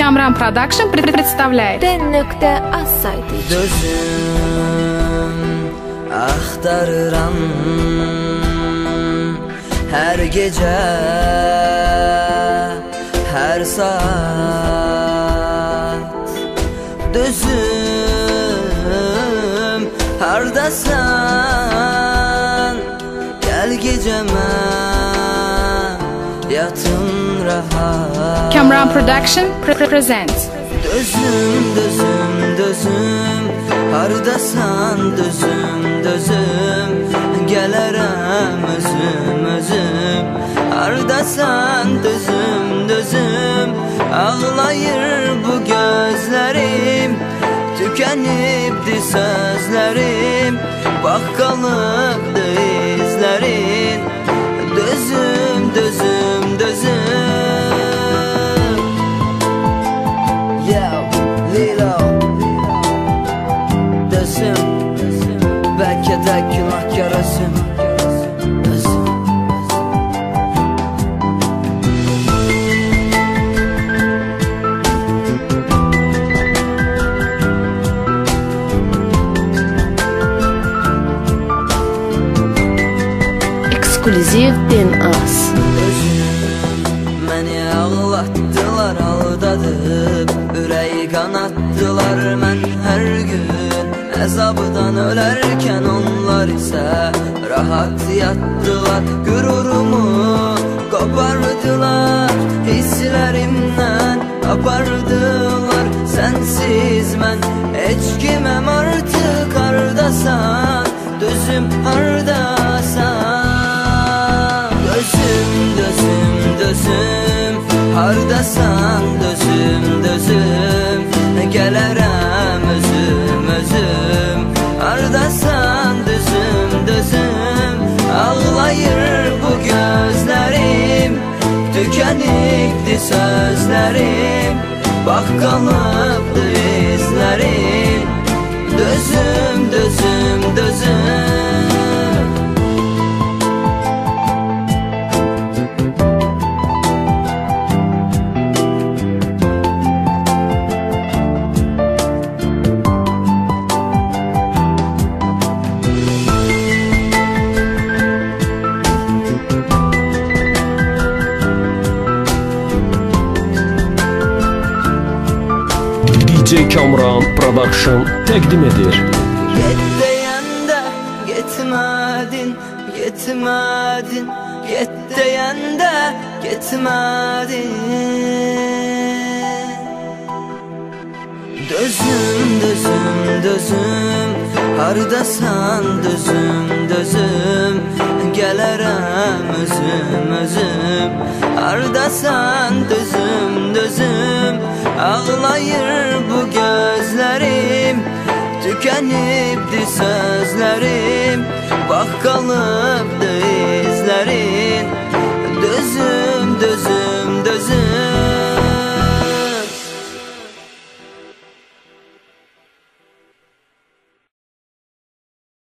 Kamran Production представляет Den.az saytı. Dözüm axtarıram her gece, her saat. Dözüm hardasan, gel geceme yatın rahat. Kamran Production presents. Dözüm, dözüm, dözüm, hardasan dözüm, dözüm, gələrəm özüm, özüm. Hardasan dözüm, dözüm, ağlayır bu gözlərim, tükənibdi sözlərim, bax qalıbdı izlərin. Dözüm, dözüm, dözüm. Belki de günahkarısın. Ekskluziv Den.az. Məni ağlattılar, aldadıp ürəyi qanattılar. Mən hər gün əzabdan ölərkən onlar isə rahat yattılar. Qürurumu qopardılar, hisslərimdən apardılar. Sənsiz mən heç kiməm artıq. Hardasan, dözüm hardasan. Dözüm, dözüm, dözüm, hardasan dözüm, dözüm, gələrəm özüm, özüm. Hardasan dözüm, dözüm, ağlayır bu gözlərim, tükənibdi sözlərim, bax qalıbdı izlərim. Dözüm, dözüm, dözüm. DJ Kamran Production təqdim edir. Get deyəndə getmədin, getmədin, get deyəndə getmədin. Dözüm, dözüm, dözüm, hardasan dözüm, dözüm, gələrəm özüm, özüm. Hardasan dözüm, dözüm, ağlayır bu gözlərim, tükənibdi sözlərim, bax qalıbdı